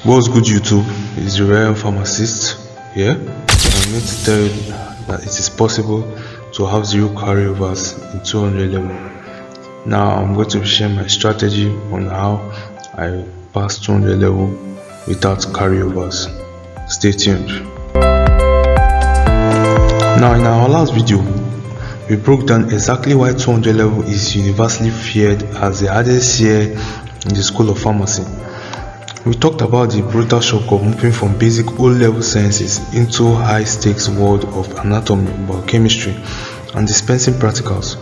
What's good, YouTube? It's the RION Pharmacist here. I'm going to tell you that it is possible to have zero carryovers in 200 level. Now I'm going to be sharing my strategy on how I pass 200 level without carryovers. Stay tuned. Now in our last video, we broke down exactly why 200 level is universally feared as the hardest year in the School of Pharmacy. We talked about the brutal shock of moving from basic O-level sciences into high-stakes world of anatomy, biochemistry, and dispensing practicals.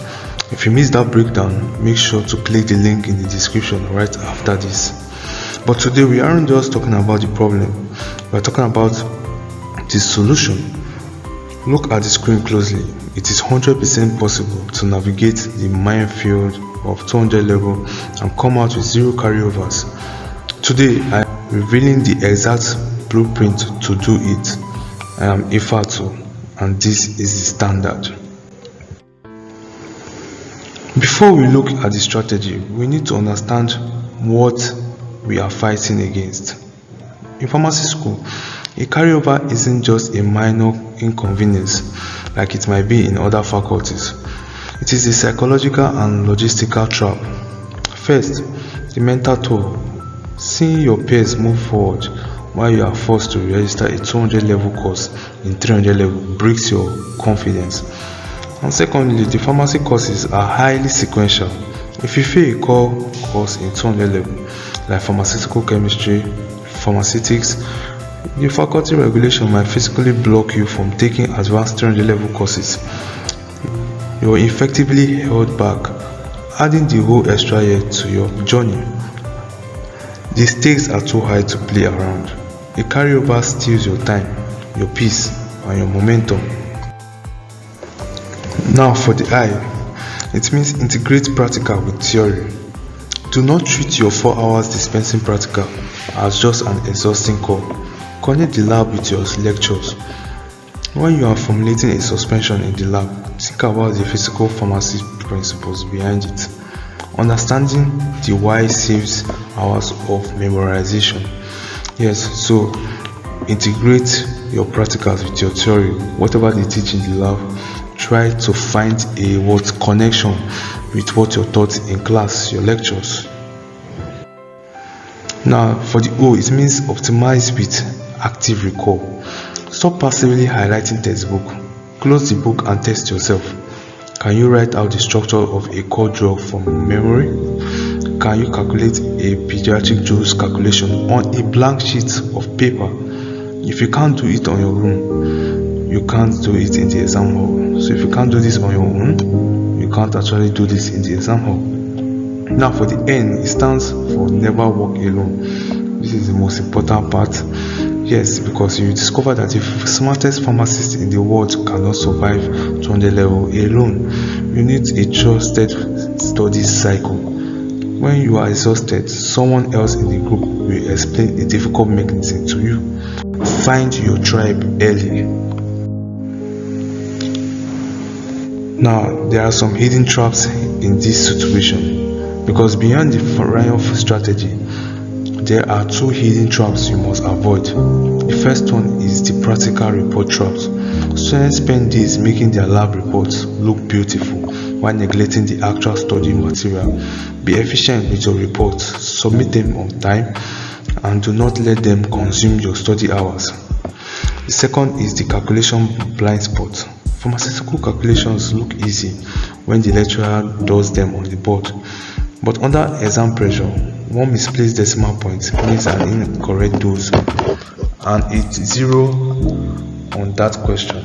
If you missed that breakdown, make sure to click the link in the description right after this. But today we aren't just talking about the problem, we are talking about the solution. Look at the screen closely. It is 100% possible to navigate the minefield of 200 level and come out with zero carryovers. Today I am revealing the exact blueprint to do it. I am Ifatu, and this is the standard. Before we look at the strategy, we need to understand what we are fighting against. In pharmacy school, a carryover isn't just a minor inconvenience like it might be in other faculties. It is a psychological and logistical trap. First, the mental toll. Seeing your peers move forward while you are forced to register a 200 level course in 300 level breaks your confidence. And secondly, the pharmacy courses are highly sequential. If you fail a core course in 200 level, like pharmaceutical chemistry, pharmaceutics, the faculty regulation might physically block you from taking advanced 300 level courses. You are effectively held back, adding the whole extra year to your journey. The stakes are too high to play around. A carryover steals your time, your peace, and your momentum. Now for the I, it means integrate practical with theory. Do not treat your 4 hours dispensing practical as just an exhausting core. Connect the lab with your lectures. When you are formulating a suspension in the lab, think about the physical pharmacy principles behind it. Understanding the why saves hours of memorization. Yes, so integrate your practicals with your theory. Whatever they teach in the lab, try to find a connection with what you're taught in class, your lectures. Now for the O, it means optimize with active recall. Stop passively highlighting textbook. Close the book and test yourself. Can you write out the structure of a core drug from memory? Can you calculate a pediatric dose calculation on a blank sheet of paper? If you can't do it on your own, you can't do it in the exam hall. So if you can't do this on your own, you can't actually do this in the exam hall. Now for the N, it stands for never walk alone. This is the most important part. Yes, because you discover that the smartest pharmacist in the world cannot survive 200 level alone. You need a trusted study cycle. When you are exhausted, someone else in the group will explain a difficult mechanism to you. Find your tribe early. Now, there are some hidden traps in this situation, because beyond the RION strategy, there are 2 hidden traps you must avoid. The first one is the practical report traps. Students spend days making their lab reports look beautiful while neglecting the actual study material. Be efficient with your reports, submit them on time, and do not let them consume your study hours. The second is the calculation blind spot. Pharmaceutical calculations look easy when the lecturer does them on the board, but under exam pressure, one misplaced decimal point means an incorrect dose, and it's 0 on that question.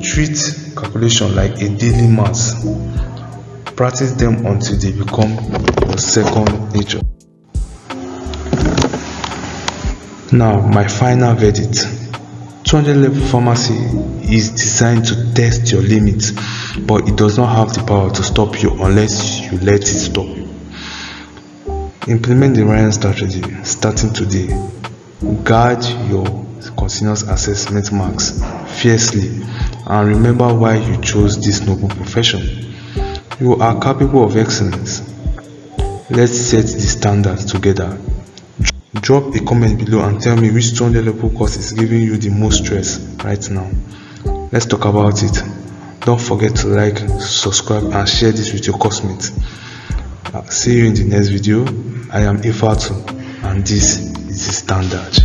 Treat calculation like a daily mass. Practice them until they become your second nature. Now, my final verdict. 200 level pharmacy is designed to test your limits, but it does not have the power to stop you unless you let it stop you. Implement the RION strategy starting today. Guard your continuous assessment marks fiercely, and remember why you chose this noble profession. You are capable of excellence. Let's set the standard together. Drop a comment below and tell me which 200 level course is giving you the most stress right now. Let's talk about it. Don't forget to like, subscribe and share this with your classmates. See you in the next video. I am Ifatu and this is the Standard.